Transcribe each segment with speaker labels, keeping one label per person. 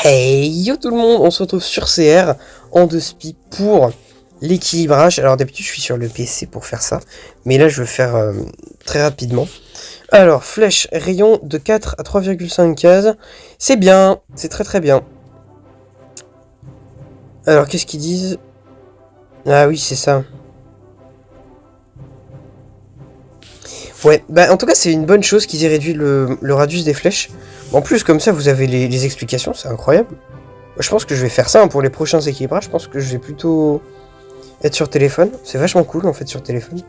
Speaker 1: Hey yo tout le monde, on se retrouve sur CR en 2 spi pour l'équilibrage. Alors d'habitude je suis sur le PC pour faire ça, mais là je veux faire très rapidement. Alors flèche, rayon de 4 à 3,5 cases, c'est bien, c'est très bien. Alors qu'est-ce qu'ils disent? Ah oui c'est ça. Ouais, bah en tout cas c'est une bonne chose qu'ils aient réduit le radius des flèches. En plus comme ça vous avez les explications, c'est incroyable. Je pense que je vais faire ça pour les prochains équilibrages, je pense que je vais plutôt être sur téléphone. C'est vachement cool en fait sur téléphone.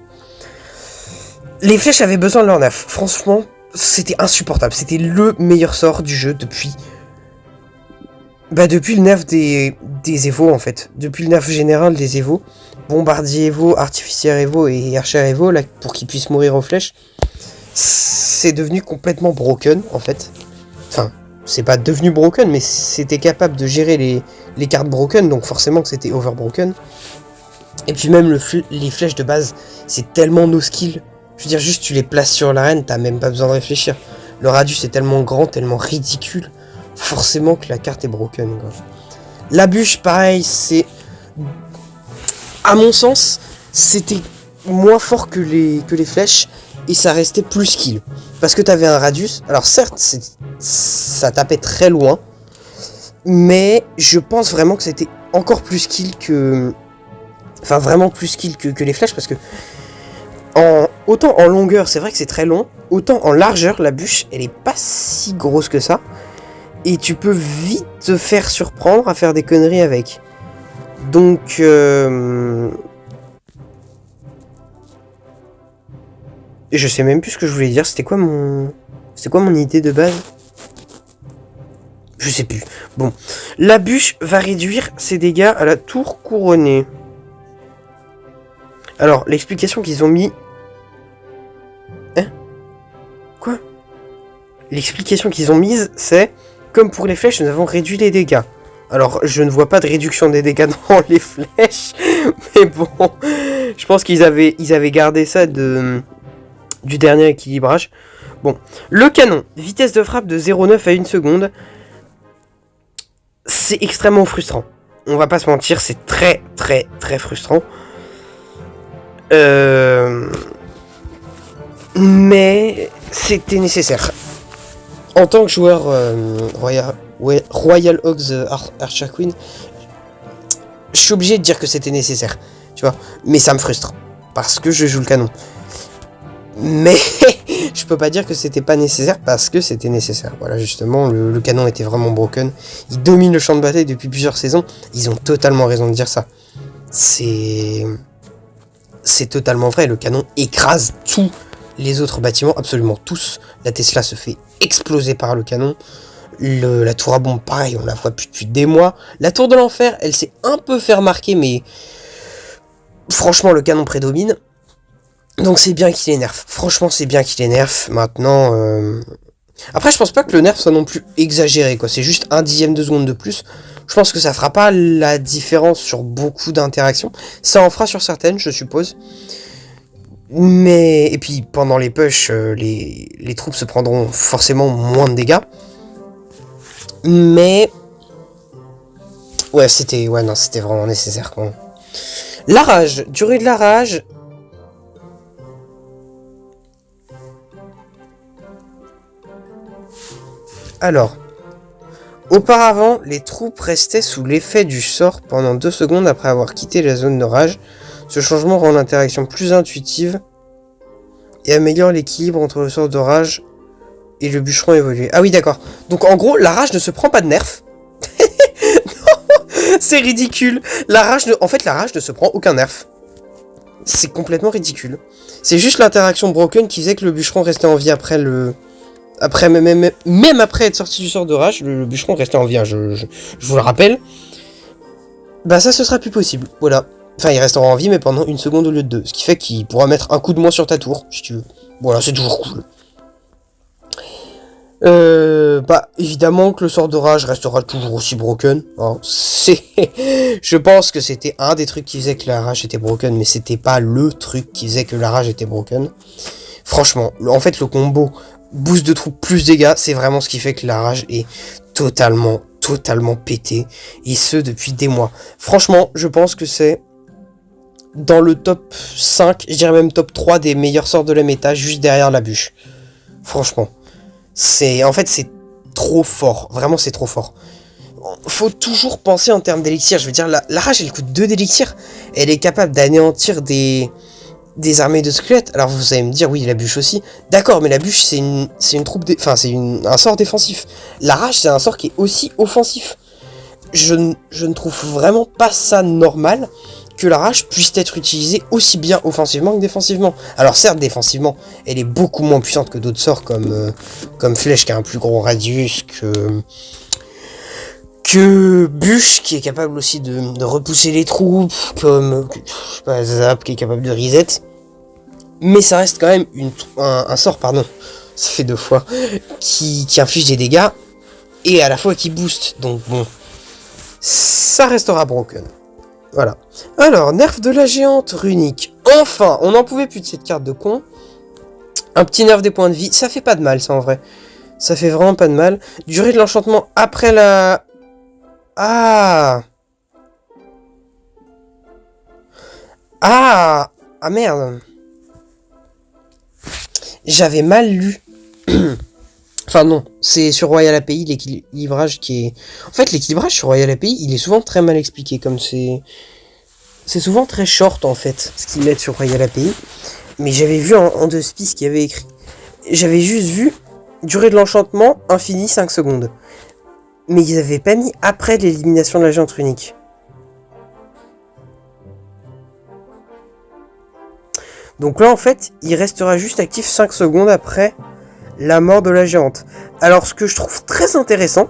Speaker 1: Les flèches avaient besoin de leur nerf. Franchement, c'était insupportable. C'était le meilleur sort du jeu depuis... depuis le nerf des Evo en fait. Depuis le nerf général des Evo. Bombardier Evo, Artificier Evo et Archer Evo, là, pour qu'ils puissent mourir aux flèches. C'est devenu complètement broken en fait. Enfin, c'est pas devenu broken, mais c'était capable de gérer les cartes broken, donc forcément que c'était overbroken. Et puis même les flèches de base, c'est tellement no skill. Je veux dire, juste tu les places sur l'arène, t'as même pas besoin de réfléchir. Le radius est tellement grand, tellement ridicule, forcément que la carte est broken, quoi. La bûche, pareil, c'est... À mon sens, c'était moins fort que les flèches, et ça restait plus skill. Parce que t'avais un radius, alors certes, ça tapait très loin, mais je pense vraiment que c'était encore plus skill que... Enfin, vraiment plus skill que les flèches, parce que... Autant en longueur, c'est vrai que c'est très long, autant en largeur, la bûche, elle est pas si grosse que ça. Et tu peux vite te faire surprendre à faire des conneries avec. Donc... je sais même plus ce que je voulais dire, c'était quoi mon idée de base? Je sais plus. Bon. La bûche va réduire ses dégâts à la tour couronnée. Alors, l'explication qu'ils ont mis... Hein? Quoi? L'explication qu'ils ont mise, c'est... Comme pour les flèches, nous avons réduit les dégâts. Alors, je ne vois pas de réduction des dégâts dans les flèches. Mais bon... Je pense qu'ils avaient gardé ça du dernier équilibrage. Bon. Le canon. Vitesse de frappe de 0,9 à 1 seconde. C'est extrêmement frustrant. On va pas se mentir, c'est très frustrant. Mais c'était nécessaire. En tant que joueur Royal Hogs Archer Queen, je suis obligé de dire que c'était nécessaire. Tu vois, mais ça me frustre. Parce que je joue le canon. Mais je peux pas dire que c'était pas nécessaire parce que c'était nécessaire. Voilà, justement, le canon était vraiment broken. Il domine le champ de bataille depuis plusieurs saisons. Ils ont totalement raison de dire ça. C'est totalement vrai. Le canon écrase tous les autres bâtiments, absolument tous. La Tesla se fait exploser par le canon. La tour à bombe, pareil, on la voit depuis des mois. La tour de l'enfer, elle s'est un peu fait remarquer, mais franchement, le canon prédomine. Donc c'est bien qu'il les nerf. Franchement, c'est bien qu'il les nerf. Maintenant... Après, je pense pas que le nerf soit non plus exagéré, quoi. C'est juste 1/10 de seconde de plus. Je pense que ça fera pas la différence sur beaucoup d'interactions. Ça en fera sur certaines, je suppose. Mais... Et puis, pendant les pushs, les troupes se prendront forcément moins de dégâts. Mais... Ouais, c'était vraiment nécessaire, quoi. La rage. Durée de la rage... Alors, auparavant, les troupes restaient sous l'effet du sort pendant 2 secondes après avoir quitté la zone de rage. Ce changement rend l'interaction plus intuitive et améliore l'équilibre entre le sort de rage et le bûcheron évolué. Ah oui, d'accord. Donc en gros, la rage ne se prend pas de nerf. Non, c'est ridicule. En fait, la rage ne se prend aucun nerf. C'est complètement ridicule. C'est juste l'interaction broken qui faisait que le bûcheron restait en vie après le... Même après être sorti du sort de rage, le bûcheron restait en vie, hein, je vous le rappelle. Bah ça, ce sera plus possible, voilà. Enfin, il restera en vie, mais pendant 1 seconde au lieu de 2. Ce qui fait qu'il pourra mettre un coup de moins sur ta tour, si tu veux. Voilà, c'est toujours cool. Évidemment que le sort de rage restera toujours aussi broken. Hein. Je pense que c'était un des trucs qui faisait que la rage était broken, mais c'était pas le truc qui faisait que la rage était broken. Franchement, en fait, le combo... Boost de troupes plus dégâts, c'est vraiment ce qui fait que la rage est totalement totalement pété, et ce depuis des mois. Franchement, je pense que c'est dans le top 5, je dirais même top 3 des meilleurs sorts de la méta, juste derrière la bûche. Franchement. En fait, c'est trop fort. Vraiment, c'est trop fort. Faut toujours penser en termes d'élixir. Je veux dire, la rage, elle coûte 2 d'élixir. Elle est capable d'anéantir des armées de squelettes. Alors, vous allez me dire, oui, la bûche aussi. D'accord, mais la bûche, c'est une troupe... Enfin, c'est un sort défensif. La rage, c'est un sort qui est aussi offensif. Je ne trouve vraiment pas ça normal que la rage puisse être utilisée aussi bien offensivement que défensivement. Alors certes, défensivement, elle est beaucoup moins puissante que d'autres sorts comme Flèche qui a un plus gros radius, que Bûche qui est capable aussi de repousser les troupes, comme je sais pas, Zap qui est capable de reset. Mais ça reste quand même un sort, pardon, ça fait 2 fois, qui inflige des dégâts et à la fois qui booste. Donc bon, ça restera broken. Voilà. Alors, nerf de la géante runique. Enfin, on n'en pouvait plus de cette carte de con. Un petit nerf des points de vie, ça fait pas de mal, ça en vrai. Ça fait vraiment pas de mal. Durée de l'enchantement après la... Ah merde. J'avais mal lu. Enfin non, c'est sur Royal API l'équilibrage qui est... En fait, l'équilibrage sur Royal API, il est souvent très mal expliqué, comme c'est souvent très short en fait, ce qu'ils mettent sur Royal API. Mais j'avais vu en 2 spi ce qu'il y avait écrit. J'avais juste vu durée de l'enchantement, infini 5 secondes. Mais ils avaient pas mis après l'élimination de la géante runique. Donc là en fait, il restera juste actif 5 secondes après la mort de la géante. Alors ce que je trouve très intéressant,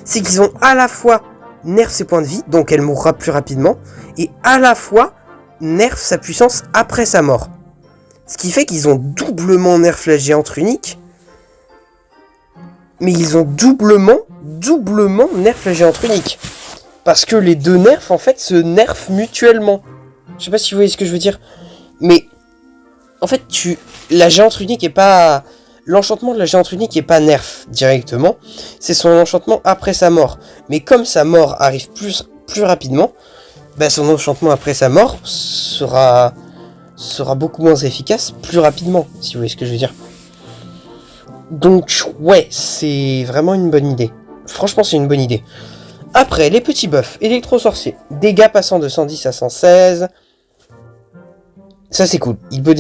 Speaker 1: c'est qu'ils ont à la fois nerf ses points de vie, donc elle mourra plus rapidement, et à la fois nerf sa puissance après sa mort. Ce qui fait qu'ils ont doublement nerf la géante runique, mais ils ont doublement nerf la géante runique. Parce que les deux nerfs en fait se nerfent mutuellement. Je sais pas si vous voyez ce que je veux dire. Mais en fait la géante runique est pas... L'enchantement de la géante runique est pas nerf directement, c'est son enchantement après sa mort. Mais comme sa mort arrive plus rapidement, bah son enchantement après sa mort sera beaucoup moins efficace plus rapidement, si vous voyez ce que je veux dire. Donc ouais, c'est vraiment une bonne idée. Franchement, c'est une bonne idée. Après, les petits buffs, électro-sorcier, dégâts passant de 110 à 116... Ça c'est cool, il peut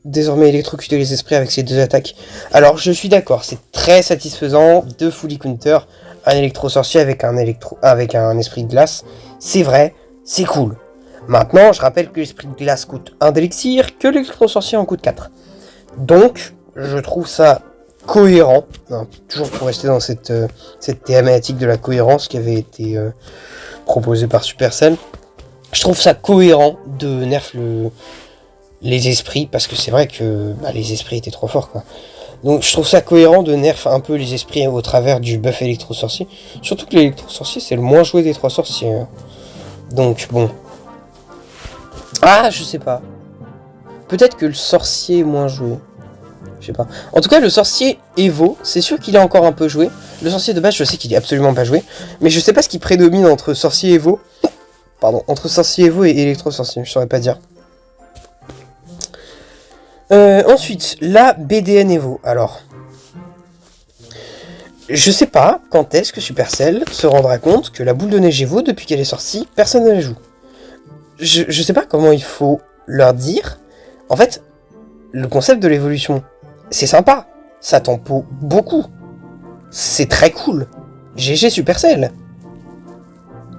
Speaker 1: désormais électrocuter les esprits avec ses 2 attaques. Alors je suis d'accord, c'est très satisfaisant de fully counter un électro-sorcier avec un esprit de glace. C'est vrai, c'est cool. Maintenant, je rappelle que l'esprit de glace coûte 1 d'élixir, que l'électro-sorcier en coûte 4. Donc, je trouve ça cohérent, toujours pour rester dans cette thématique de la cohérence qui avait été proposée par Supercell. Je trouve ça cohérent de nerf les esprits, parce que c'est vrai que les esprits étaient trop forts, quoi. Donc je trouve ça cohérent de nerf un peu les esprits au travers du buff électro-sorcier. Surtout que l'électro-sorcier, c'est le moins joué des 3 sorciers. Donc bon. Ah, je sais pas. Peut-être que le sorcier est moins joué. Je sais pas. En tout cas, le sorcier Evo, c'est sûr qu'il est encore un peu joué. Le sorcier de base, je sais qu'il est absolument pas joué. Mais je sais pas ce qui prédomine entre sorcier Evo... Pardon, entre sorcier Evo et électro-sorcier, je saurais pas dire. Ensuite, la BDN Evo. Alors, je sais pas quand est-ce que Supercell se rendra compte que la boule de neige Evo, depuis qu'elle est sortie, personne ne la joue. Je sais pas comment il faut leur dire. En fait, le concept de l'évolution, c'est sympa. Ça tempo beaucoup. C'est très cool. GG Supercell.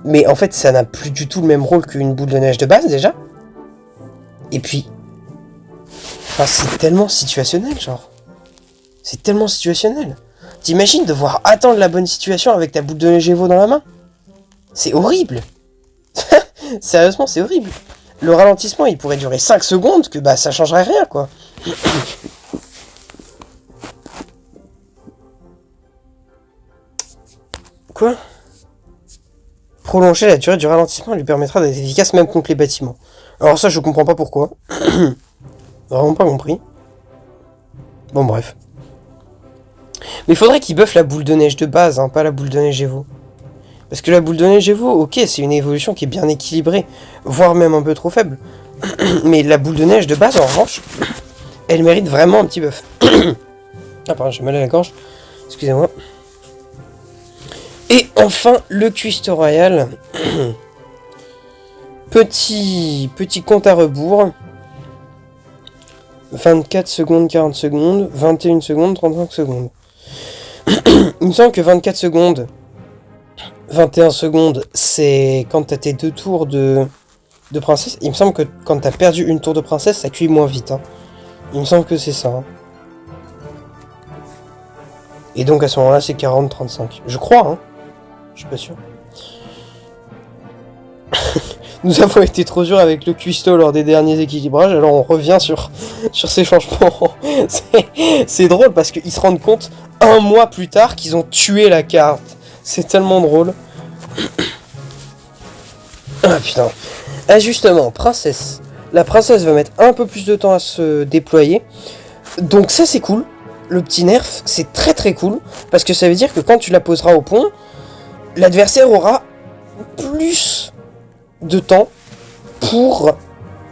Speaker 1: Mais en fait, ça n'a plus du tout le même rôle qu'une boule de neige de base, déjà. Et puis... Enfin, c'est tellement situationnel, genre. C'est tellement situationnel. T'imagines devoir attendre la bonne situation avec ta boule de neige Evo dans la main? C'est horrible. Sérieusement, c'est horrible. Le ralentissement, il pourrait durer 5 secondes, que ça changerait rien, quoi. Quoi? Prolonger la durée du ralentissement lui permettra d'être efficace même contre les bâtiments. Alors ça, je comprends pas pourquoi. Vraiment pas compris. Bon, bref. Mais il faudrait qu'il buffe la boule de neige de base, pas la boule de neige Evo. Parce que la boule de neige Evo, ok, c'est une évolution qui est bien équilibrée, voire même un peu trop faible. Mais la boule de neige de base, en revanche, elle mérite vraiment un petit buff. Ah pardon, j'ai mal à la gorge, excusez-moi. Et enfin, le cuistot royal. Petit compte à rebours. 24 secondes, 40 secondes, 21 secondes, 35 secondes. Il me semble que 24 secondes, 21 secondes, c'est quand t'as tes 2 tours de princesse. Il me semble que quand t'as perdu une tour de princesse, ça cuit moins vite. Hein. Il me semble que c'est ça. Hein. Et donc à ce moment-là, c'est 40-35. Je crois, hein. Je suis pas sûr. Nous avons été trop durs avec le cuistot lors des derniers équilibrages, alors on revient sur ces changements. C'est drôle parce qu'ils se rendent compte un mois plus tard qu'ils ont tué la carte. C'est tellement drôle. Ah putain. Ajustement, princesse. La princesse va mettre un peu plus de temps à se déployer. Donc ça c'est cool. Le petit nerf, c'est très très cool. Parce que ça veut dire que quand tu la poseras au pont, l'adversaire aura plus de temps pour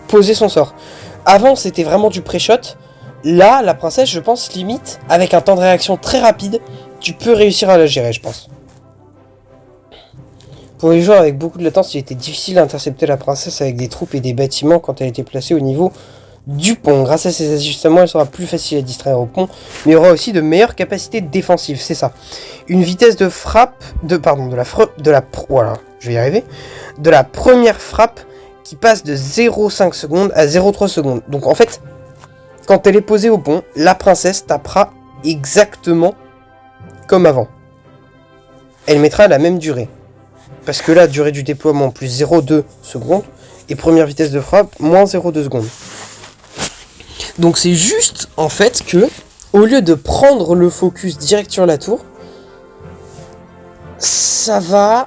Speaker 1: poser son sort. Avant, c'était vraiment du pré-shot. Là, la princesse, je pense, limite, avec un temps de réaction très rapide, tu peux réussir à la gérer, je pense. Pour les joueurs avec beaucoup de latence, il était difficile d'intercepter la princesse avec des troupes et des bâtiments quand elle était placée au niveau du pont. Grâce à ces ajustements, elle sera plus facile à distraire au pont, mais il y aura aussi de meilleures capacités défensives, c'est ça. Une vitesse de frappe, voilà, je vais y arriver, de la première frappe qui passe de 0,5 secondes à 0,3 secondes. Donc en fait, quand elle est posée au pont, la princesse tapera exactement comme avant. Elle mettra la même durée. Parce que là, durée du déploiement plus 0,2 secondes, et première vitesse de frappe, moins 0,2 secondes. Donc c'est juste, en fait, que, au lieu de prendre le focus direct sur la tour, ça va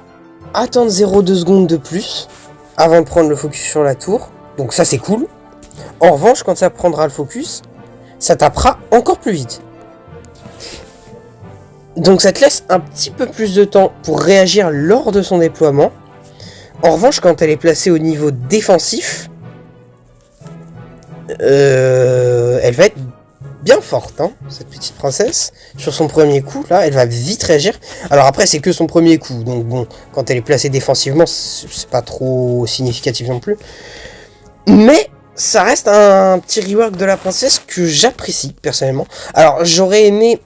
Speaker 1: attendre 0,2 secondes de plus, avant de prendre le focus sur la tour. Donc ça, c'est cool. En revanche, quand ça prendra le focus, ça tapera encore plus vite. Donc ça te laisse un petit peu plus de temps pour réagir lors de son déploiement. En revanche, quand elle est placée au niveau défensif, elle va être bien forte, hein, cette petite princesse. Sur son premier coup, là, elle va vite réagir. Alors après, c'est que son premier coup. Donc bon, quand elle est placée défensivement, c'est pas trop significatif non plus. Mais ça reste un petit rework de la princesse que j'apprécie, personnellement. Alors, j'aurais aimé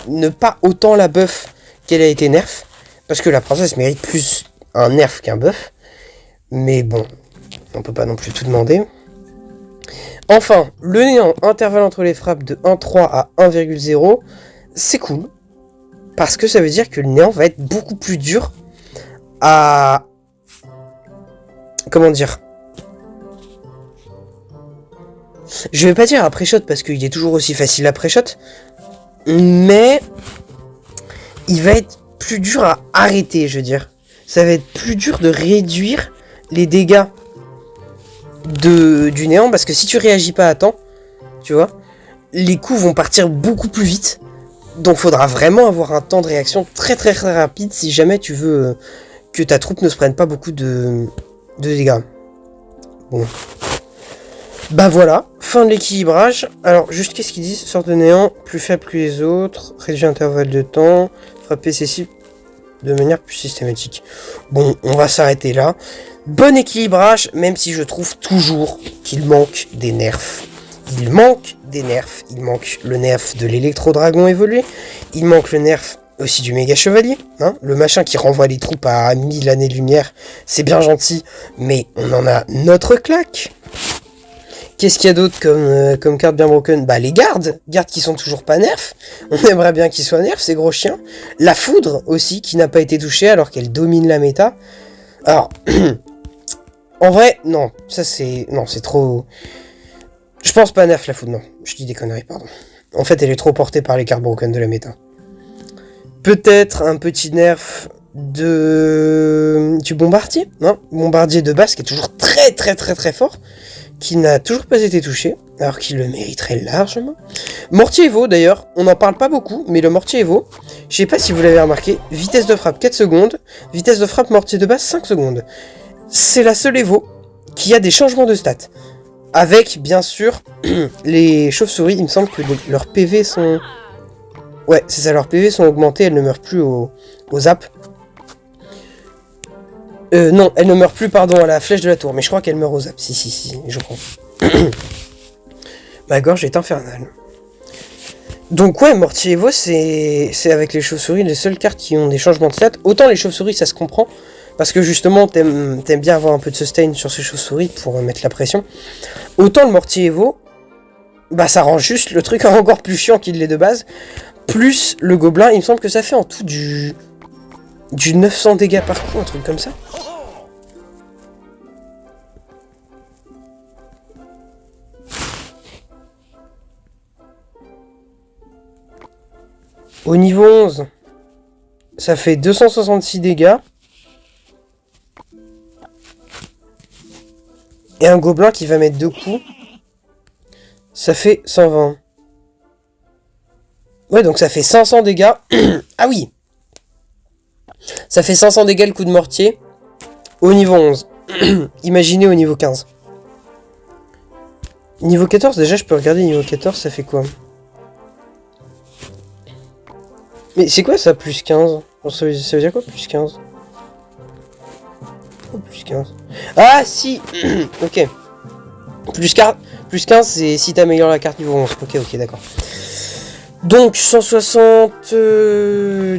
Speaker 1: ne pas autant la buff qu'elle a été nerf, parce que la princesse mérite plus un nerf qu'un buff, mais bon, on peut pas non plus tout demander. Enfin, le néant intervalle entre les frappes de 1,3 à 1,0, c'est cool, parce que ça veut dire que le néant va être beaucoup plus dur à... Comment dire ? Je vais pas dire à pré-shot, parce qu'il est toujours aussi facile à pré-shot, mais il va être plus dur à arrêter, je veux dire. Ça va être plus dur de réduire les dégâts du néant, parce que si tu réagis pas à temps, tu vois, les coups vont partir beaucoup plus vite. Donc faudra vraiment avoir un temps de réaction très très très rapide si jamais tu veux que ta troupe ne se prenne pas beaucoup de dégâts. Bon. Bah voilà, fin de l'équilibrage. Alors, juste qu'est-ce qu'ils disent ? Sort de néant, plus faible que les autres, réduit l'intervalle de temps, frapper ses cibles de manière plus systématique. Bon, on va s'arrêter là. Bon équilibrage, même si je trouve toujours qu'il manque des nerfs. Il manque des nerfs. Il manque le nerf de l'électro-dragon évolué. Il manque le nerf aussi du méga chevalier. Hein, le machin qui renvoie les troupes à 1000 années-lumière. C'est bien gentil, mais on en a notre claque. Qu'est-ce qu'il y a d'autre comme carte bien broken ? Bah les gardes qui sont toujours pas nerfs. On aimerait bien qu'ils soient nerfs, ces gros chiens. La foudre aussi, qui n'a pas été touchée alors qu'elle domine la méta. Alors, en vrai, non, ça c'est... Non, c'est trop... Je pense pas nerf la foudre, non. Je dis des conneries, pardon. En fait, elle est trop portée par les cartes broken de la méta. Peut-être un petit nerf du bombardier, hein, bombardier de base qui est toujours très très très très fort, qui n'a toujours pas été touché, alors qu'il le mériterait largement. Mortier Evo, d'ailleurs, on n'en parle pas beaucoup, mais le Mortier Evo, je sais pas si vous l'avez remarqué, vitesse de frappe 4 secondes, vitesse de frappe mortier de base 5 secondes. C'est la seule Evo qui a des changements de stats. Avec, bien sûr, les chauves-souris, il me semble que leurs PV sont... Ouais, c'est ça, leurs PV sont augmentés, elles ne meurent plus au zap. Non, elles ne meurent plus, pardon, à la flèche de la tour, mais je crois qu'elles meurent au zap. Si, je crois. Ma gorge est infernale. Donc ouais, Mortier Evo, c'est avec les chauves-souris les seules cartes qui ont des changements de stats. Autant les chauves-souris, ça se comprend, parce que justement, t'aimes bien avoir un peu de sustain sur ces chauves-souris pour mettre la pression. Autant le Mortier Evo, bah ça rend juste le truc encore plus chiant qu'il l'est de base. Plus le gobelin, il me semble que ça fait en tout du 900 dégâts par coup, un truc comme ça. Au niveau 11, ça fait 266 dégâts. Et un gobelin qui va mettre 2 coups, ça fait 120. Ouais, donc ça fait 500 dégâts. Ah oui! Ça fait 500 dégâts le coup de mortier au niveau 11. Imaginez au niveau 15. Niveau 14, déjà je peux regarder niveau 14, ça fait quoi? Mais c'est quoi ça, plus 15? Ça veut dire quoi, plus 15? Oh, plus 15. Ah, si. Ok. Plus 15, c'est si t'améliores la carte niveau 11. Ok, d'accord. Donc, 160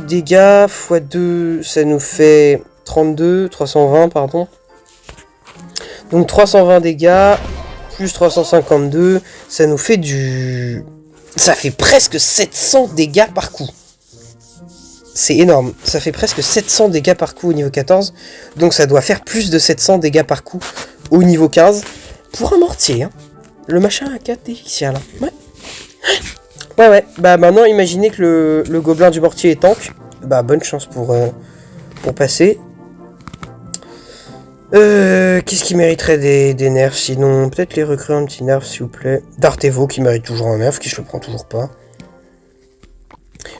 Speaker 1: dégâts x 2, ça nous fait 320, pardon. Donc, 320 dégâts, plus 352, ça nous fait du... Ça fait presque 700 dégâts par coup. C'est énorme, ça fait presque 700 dégâts par coup au niveau 14, donc ça doit faire plus de 700 dégâts par coup au niveau 15, pour un mortier, hein. Le machin a 4 d'élixir là, ouais, bah maintenant imaginez que le gobelin du mortier est tank, bah bonne chance pour passer. Qu'est-ce qui mériterait des nerfs sinon? Peut-être les recrues un petit nerf s'il vous plaît. Dart Evo qui mérite toujours un nerf, qui je le prends toujours pas.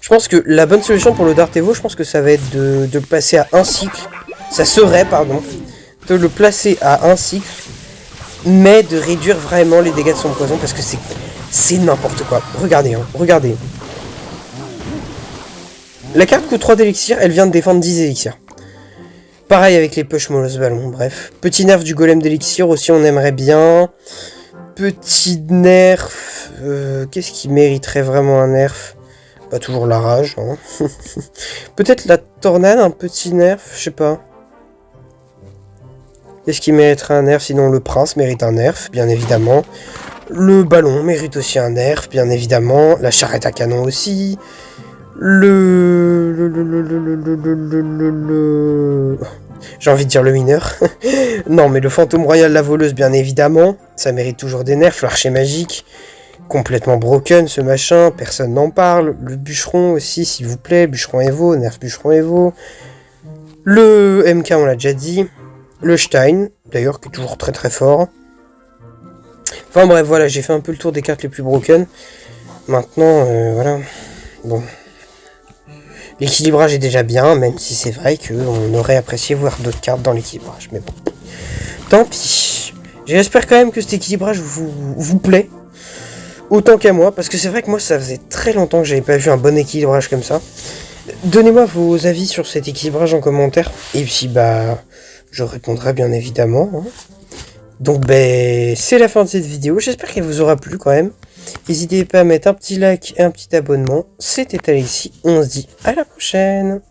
Speaker 1: Je pense que la bonne solution pour le Dart Evo, je pense que ça va être de le placer à un cycle. Ça serait, pardon, de le placer à un cycle, mais de réduire vraiment les dégâts de son poison, parce que c'est n'importe quoi. Regardez, hein, regardez. La carte coûte 3 d'élixir, elle vient de défendre 10 élixirs. Pareil avec les push molos ballon, bref. Petit nerf du golem d'élixir aussi, on aimerait bien. Petit nerf... qu'est-ce qui mériterait vraiment un nerf? Pas toujours la rage, hein. Peut-être la tornade, un petit nerf, je sais pas. Qu'est-ce qui mériterait un nerf? Sinon le prince mérite un nerf, bien évidemment. Le ballon mérite aussi un nerf, bien évidemment. La charrette à canon aussi. J'ai envie de dire le mineur. Non, mais le fantôme royal, la voleuse, bien évidemment. Ça mérite toujours des nerfs. L'archer magique. Complètement broken ce machin, personne n'en parle. Le bûcheron aussi, s'il vous plaît. Bûcheron Evo, nerf bûcheron Evo. Le MK, on l'a déjà dit. Le Stein, d'ailleurs, qui est toujours très très fort. Enfin bref, voilà, j'ai fait un peu le tour des cartes les plus broken. Maintenant, voilà. Bon. L'équilibrage est déjà bien, même si c'est vrai qu'on aurait apprécié voir d'autres cartes dans l'équilibrage. Mais bon. Tant pis. J'espère quand même que cet équilibrage vous plaît. Autant qu'à moi, parce que c'est vrai que moi ça faisait très longtemps que j'avais pas vu un bon équilibrage comme ça. Donnez-moi vos avis sur cet équilibrage en commentaire. Et puis bah, je répondrai bien évidemment. Hein. Donc ben, c'est la fin de cette vidéo. J'espère qu'elle vous aura plu quand même. N'hésitez pas à mettre un petit like et un petit abonnement. C'était Alexis. On se dit à la prochaine.